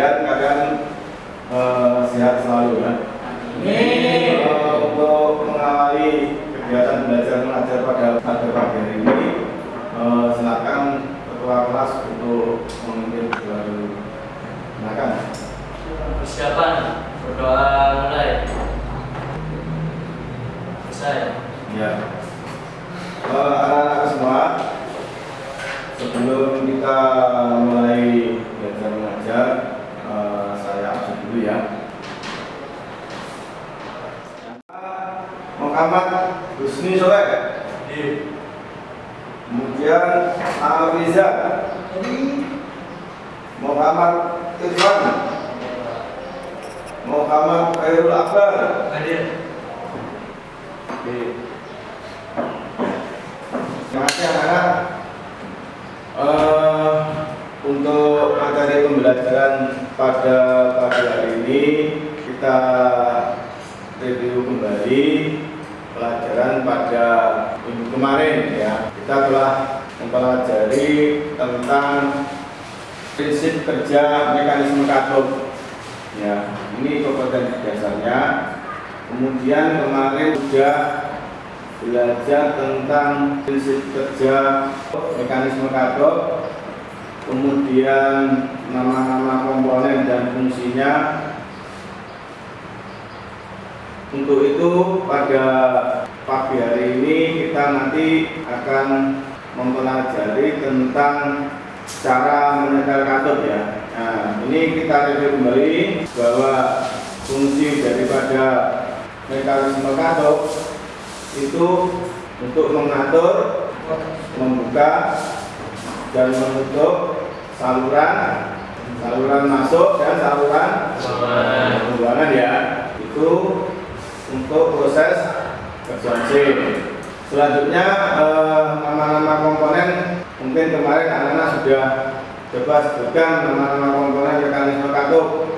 belajar kalian sehat selalu ya. Untuk mengawali kegiatan belajar mengajar pada pagi hari ini, silakan ketua kelas untuk memimpin baru. Silakan. Persiapan berdoa mulai. Selesai. Ya. Anak-anak semua, sebelum kita mulai belajar mengajar, saya absen dulu ya. Muhammad Husni Soleh, kemudian Afiza, Muhammad Irfan, Muhammad Khairul Akbar. Terima kasih anak-anak. Untuk materi pembelajaran pada pagi hari ini kita review kembali pelajaran pada minggu kemarin ya. Kita telah mempelajari tentang prinsip kerja mekanisme katup ya. Ini kompetensi dasarnya. Kemudian kemarin sudah belajar tentang prinsip kerja mekanisme katup, kemudian nama-nama komponen dan fungsinya. Untuk itu pada pagi hari ini kita nanti akan mempelajari tentang cara menyetel katup ya. Nah, ini kita review kembali bahwa fungsi daripada mekanisme katup itu untuk mengatur, membuka dan menutup saluran masuk dan saluran pembuangan ya. Itu untuk proses kerja mesin. Selanjutnya nama-nama komponen, mungkin kemarin anak-anak sudah coba sebutkan nama-nama komponen mekanisme katup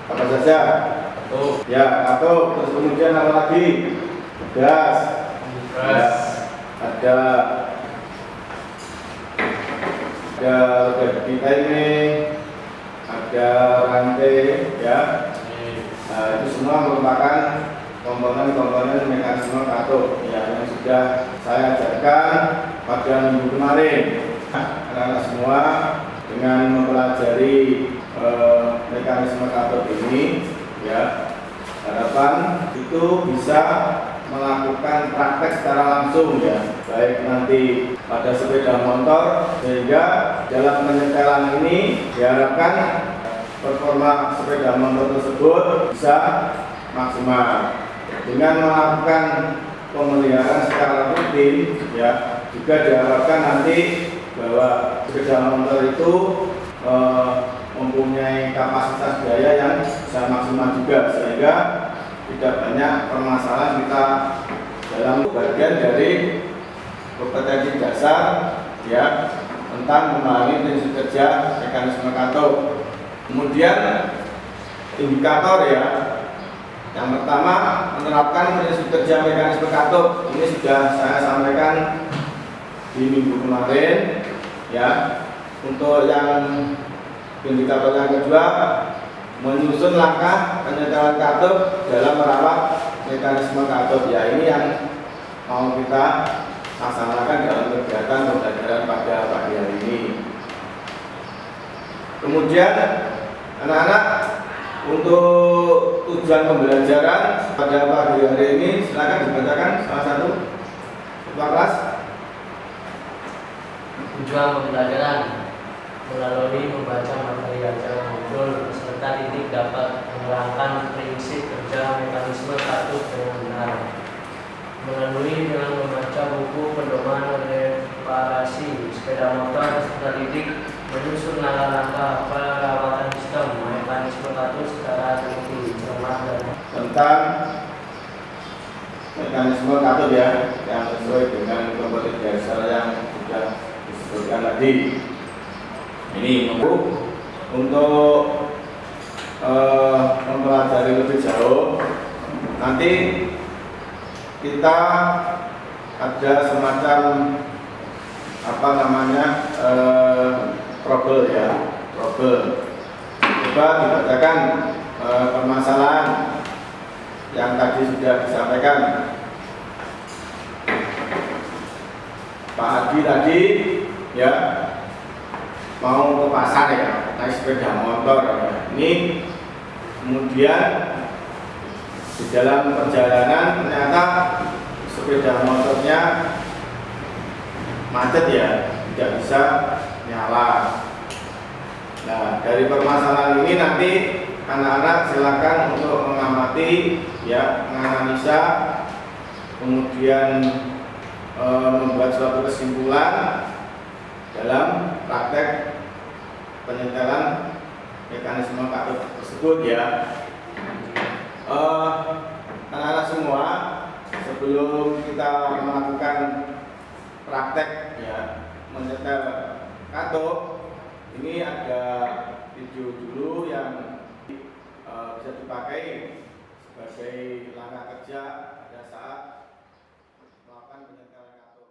apa saja. Ya, katup. Terus kemudian apa lagi? Gas. Ada roda kita ini, ada rantai ya. Nah, itu semua merupakan komponen-komponen mekanisme katup ya, yang sudah saya ajarkan pada minggu kemarin. Anak-anak semua dengan mempelajari mekanisme katup ini ya, harapan itu bisa melakukan praktek secara langsung ya, baik nanti pada sepeda motor, sehingga dalam penyetelan ini diharapkan performa sepeda motor tersebut bisa maksimal. Dengan melakukan pemeliharaan secara rutin ya, juga diharapkan nanti bahwa sepeda motor itu mempunyai kapasitas daya yang bisa maksimal juga, sehingga tidak banyak permasalahan kita dalam bagian dari kompetensi dasar ya, tentang memahami prinsip kerja mekanisme katup. Kemudian indikator ya. Yang pertama, menerapkan prinsip kerja mekanisme katup. Ini sudah saya sampaikan di minggu kemarin ya. Untuk yang indikator yang kedua, menyusun langkah penyetelan katup dalam merawat mekanisme katup ya. Ini yang mau kita laksanakan dalam kegiatan pembelajaran pada pagi hari ini. Kemudian anak-anak, untuk tujuan pembelajaran pada pagi hari ini silakan dibacakan salah satu ketua kelas. Tujuan pembelajaran melalui membaca materi acara modul peserta didik dapat menerangkan prinsip kerja mekanisme katup dengan benar. Melalui dengan membaca buku pedoman reparasi sepeda motor, peserta didik menyusun langkah-langkah perawatan sistem mekanisme katup secara teliti, cermat dan tentang mekanisme katup ya, yang sesuai dengan kompetensi dasar yang sudah disebutkan tadi. Ini untuk mempelajari lebih jauh, nanti kita ada semacam apa namanya trouble ya, trouble. coba dibacakan permasalahan yang tadi sudah disampaikan Pak Hadi tadi, ya, mau ke pasar ya, naik sepeda motor ya. Ini kemudian di dalam perjalanan ternyata sepeda motornya macet ya, tidak bisa nyala. Nah, dari permasalahan ini nanti anak-anak silakan untuk mengamati ya, menganalisa, kemudian membuat suatu kesimpulan dalam praktek penyetelan mekanisme katup tersebut ya. Anak-anak semua, sebelum kita melakukan praktek ya menyetel katup, ini ada video dulu yang bisa dipakai sebagai langkah kerja pada saat melakukan penyetelan katup.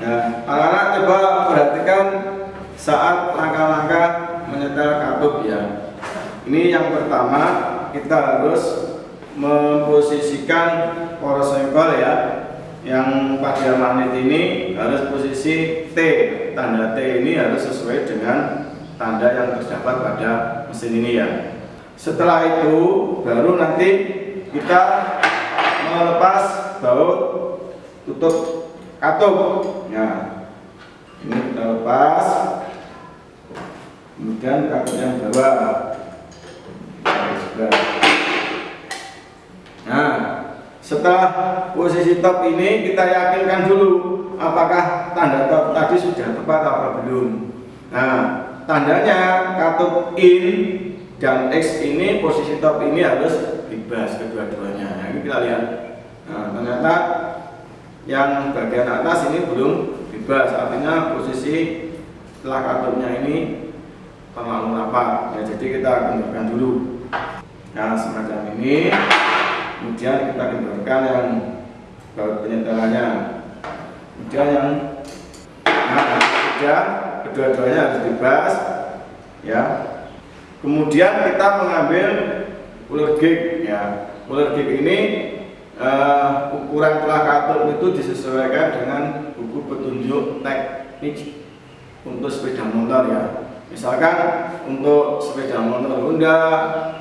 Nah, anak-anak coba perhatikan saat langkah-langkah menyetel katup ya. Ini yang pertama, kita harus memposisikan poros senggol ya. Yang pada magnet ini harus posisi T. Tanda T ini harus sesuai dengan tanda yang terdapat pada mesin ini ya. Setelah itu baru nanti kita melepas baut tutup katup. Nah, ini kita lepas, kemudian katup yang bawah. Nah, setelah posisi top ini kita yakinkan dulu apakah tanda top tadi sudah tepat atau belum. Nah, tandanya katup in dan X ini, posisi top ini harus bebas kedua-duanya. Nah, ini kita lihat. Nah, ternyata yang bagian atas ini belum bebas, artinya posisi setelah katupnya ini terlalu rapat ya, jadi kita kendorkan dulu. Nah, semacam ini. Kemudian kita kendorkan yang baut penyetelannya. Kemudian yang sudah kedua-duanya harus bebas ya. Kemudian kita mengambil uler gig ya. Uler gig ini ukuran telah katup itu disesuaikan dengan buku petunjuk teknik untuk sepeda motor ya. Misalkan untuk sepeda motor Honda,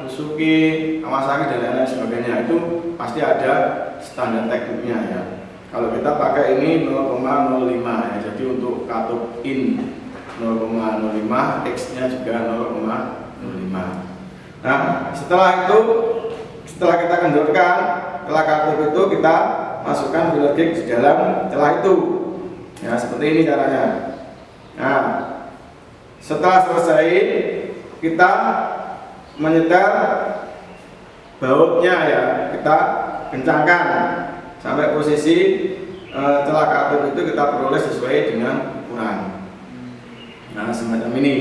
Suzuki, Kawasaki dan lain-lain sebagainya, itu pasti ada standar tekniknya ya. Kalau kita pakai ini 0,05 ya, jadi untuk katup in 0,05, X-nya juga 0,05. Nah, setelah itu, setelah kita kendorkan telah katup itu, kita masukkan filler gig di dalam celah itu ya, seperti ini caranya. Nah, setelah selesai kita menyetel bautnya ya, kita kencangkan sampai posisi celah katup itu kita peroleh sesuai dengan ukuran. Nah, semacam ini.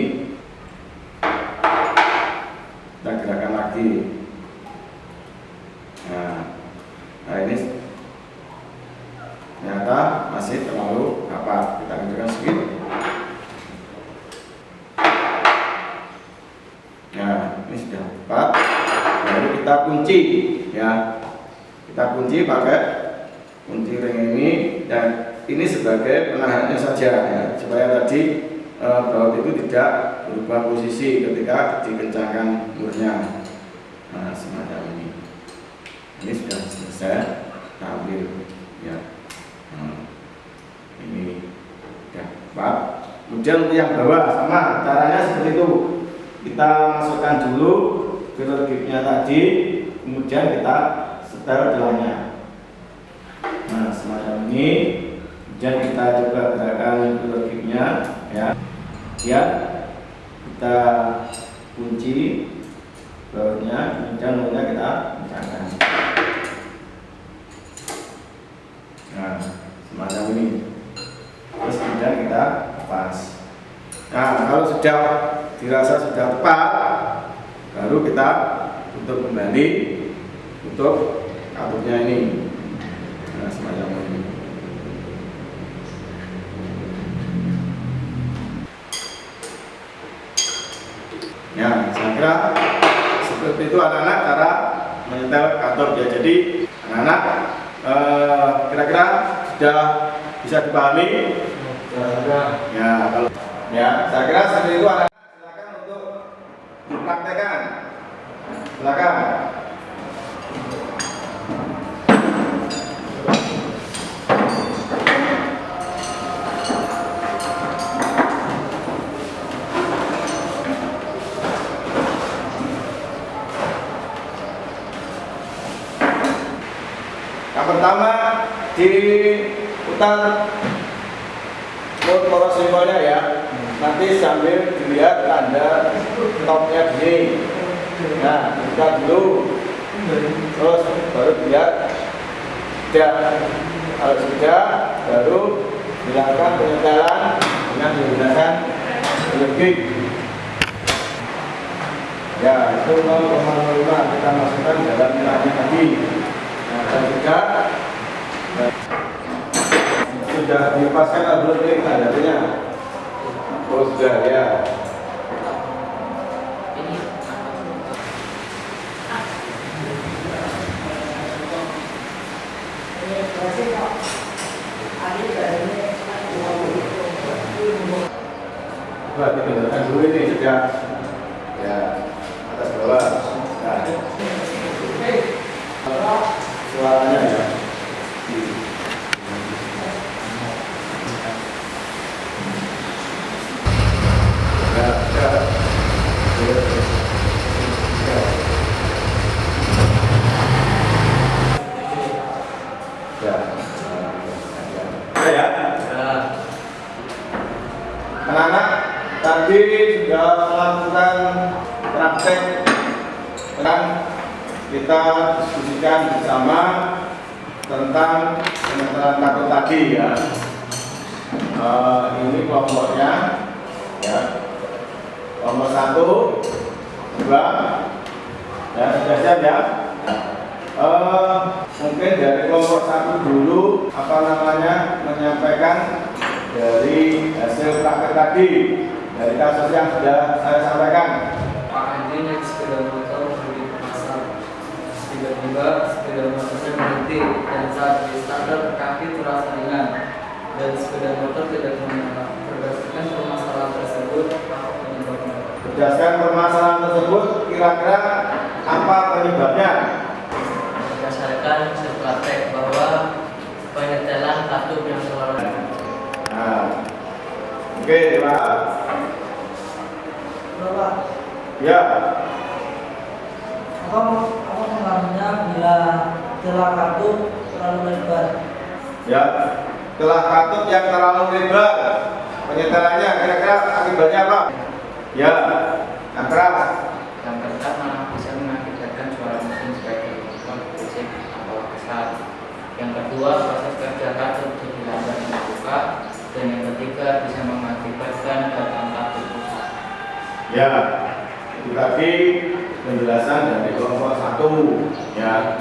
Kita gerakan lagi. Nah, ini ternyata masih terlalu rapat. Kita kencangkan sedikit. Nah, ini sudah tepat. Lalu kita kunci ya. Kita kunci pakai kunci ring ini, dan ini sebagai penahannya saja ya, supaya tadi baut itu tidak berubah posisi ketika dikencangkan murnya. Nah, semacam ini. Ini sudah selesai, kita ambil ya. Ini sudah tepat. Kemudian untuk yang bawah sama caranya seperti itu. Kita masukkan dulu filler gignya tadi, kemudian kita setel celahnya. Kemudian kita coba gerakan logiknya, ya. Ya, kita kunci bautnya, kemudian mulutnya kita kencangkan. Nah, semacam ini. Terus kemudian kita lepas. Nah, kalau sudah dirasa sudah tepat, baru kita tutup kembali untuk katupnya ini. Nah, semacam ini. Ya, saya kira seperti itu anak-anak cara menyetel katup ya. Jadi anak-anak kira-kira sudah bisa dipahami? Ya, kalau ya, saya kira seperti itu anak-anak. Silakan untuk dipraktekkan. Silakan. Yang pertama diputar poros simbolnya ya. Nanti sambil dilihat tanda topnya gini. Nah, kita dulu. Terus baru dilihat. Kalau sudah, baru dilakukan penyetelan dengan menggunakan logik. Ya, itu 0,05 kita masukkan dalam nilainya tadi. Nah, dan sudah dipaskan belum ini tandanya? Oh, sudah ya. Coba dibenarkan dulu ini sudah ya, atas bawah. Nah, suaranya ya. Anak-anak tadi sudah melakukan praktek dan kita diskusikan bersama tentang penyetelan kartu tadi ya. Ini kelompoknya ya. Kelompok 1, 2 ya, sudah siap ya. Mungkin dari kelompok 1 dulu menyampaikan dari hasil praktek tadi dari kasus yang sudah saya sampaikan. Pak Andi naik sepeda motor menuju pasar. Tiba-tiba sepeda motornya berhenti dan saat di starter kaki terasa ringan dan sepeda motor tidak menyala. Berdasarkan permasalahan tersebut, Berdasarkan permasalahan tersebut, kira-kira apa penyebabnya? Berdasarkan hasil praktek bahwa penyetelan katup yang terlalu. Nah, oke, Pak. Bapak, Ya, apa pengaruhnya bila celah katup terlalu lebar? ya. Setelah katup yang terlalu lebar, penyetelannya kira-kira akibatnya apa? Ya, yang keras. yang pertama bisa mengakibatkan suara mesin sebagai motor berisik atau besar. Yang kedua, proses kerja katup jadi lambat dibuka. Dan yang ketiga bisa mengakibatkan batang katup rusak. Ya, itu tadi penjelasan dari kelompok 1 ya.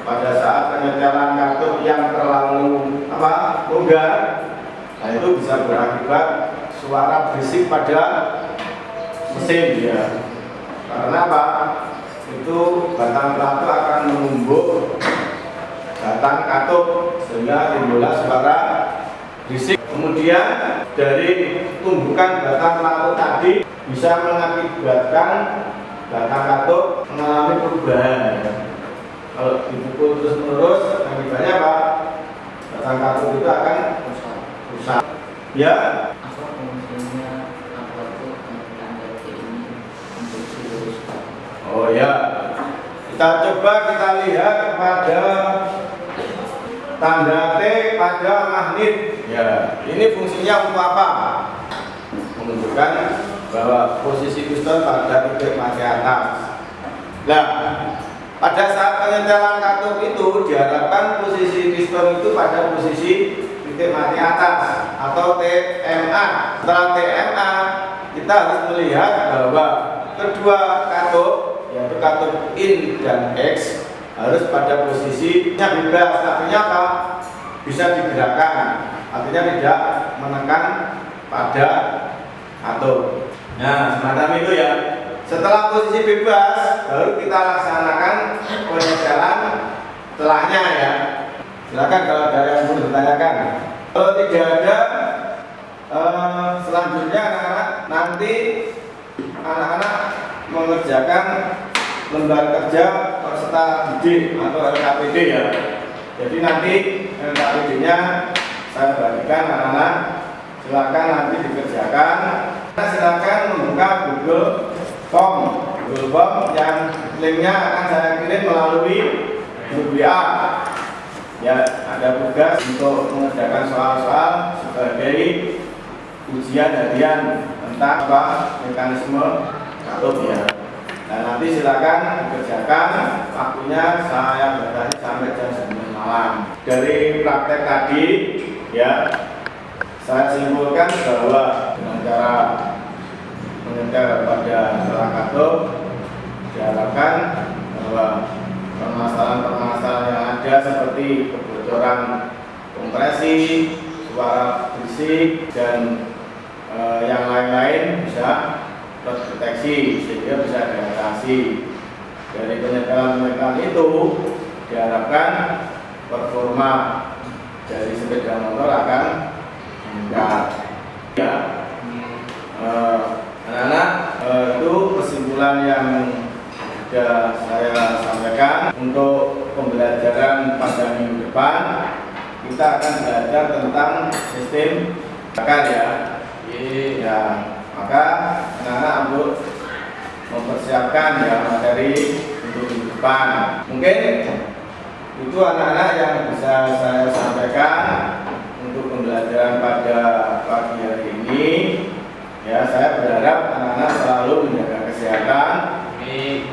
Pada saat penyetelan katup yang terlalu longgar, nah itu bisa berakibat suara berisik pada mesin ya. Karena apa? Itu batang pelatu akan menumbuk batang katup sehingga timbullah suara berisik. Kemudian dari tumbukan batang pelatu tadi bisa mengakibatkan batang katup mengalami perubahan. Kalau dipukul terus menerus, akibatnya apa? Batang katup itu akan rusak. Ya. Apa fungsinya aparatur penyetelan dari ini untuk diluruskan? Oh ya. Kita coba lihat pada tanda T pada magnet. Ya, ini fungsinya untuk apa? Menunjukkan bahwa posisi piston pada titik mati atas. Nah, pada saat penyetelan katup itu diharapkan posisi piston itu pada posisi titik mati atas atau TMA. Setelah TMA, kita harus melihat bahwa kedua katup, yaitu katup in dan X, harus pada posisinya bebas. Artinya apa? Bisa digerakkan, artinya tidak menekan pada katup. Nah, semacam itu ya. Setelah posisi bebas, baru kita laksanakan penyetelan setelahnya ya. Silakan kalau ada yang mau ditanyakan. Kalau tidak ada, selanjutnya anak-anak nanti anak-anak mengerjakan lembar kerja peserta didik atau LKPD ya. Jadi nanti LKPD-nya saya bagikan anak-anak. Silakan nanti dikerjakan. Silakan membuka Google Form yang linknya akan saya kirim melalui grup WA. Ya, ada tugas untuk mengerjakan soal-soal sebagai ujian harian tentang apa mekanisme katup ya. Nah, nanti silakan dikerjakan. Waktunya saya batasi sampai jam 9 malam. Dari praktek tadi ya, saya simpulkan bahwa dengan cara menyetel pada setelah katup diharapkan bahwa permasalahan-permasalahan yang ada seperti kebocoran kompresi, suara berisik dan yang lain-lain bisa terdeteksi sehingga bisa diatasi. Dari penyetelan itu diharapkan performa dari sepeda motor akan meningkat. Ya, anak-anak, itu kesimpulan yang sudah saya sampaikan. Untuk pembelajaran pada minggu depan kita akan belajar tentang sistem bakar ya. Ya, maka anak-anak untuk mempersiapkan ya materi untuk minggu depan. Mungkin itu anak-anak yang bisa saya sampaikan untuk pembelajaran pada pagi hari ini. Ya, saya berharap anak-anak selalu menjaga kesehatan.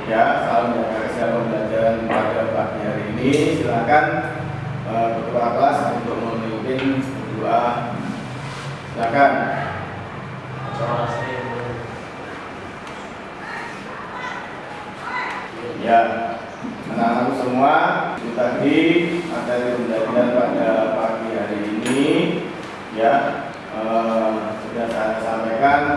Ya, selalu menjaga kesehatan pembelajaran pada pagi hari ini. Silakan ketua kelas untuk memimpin doa. Silakan. Ya, anak-anak semua, itu tadi materi pembelajaran pada pagi hari ini ya, sudah saya sampaikan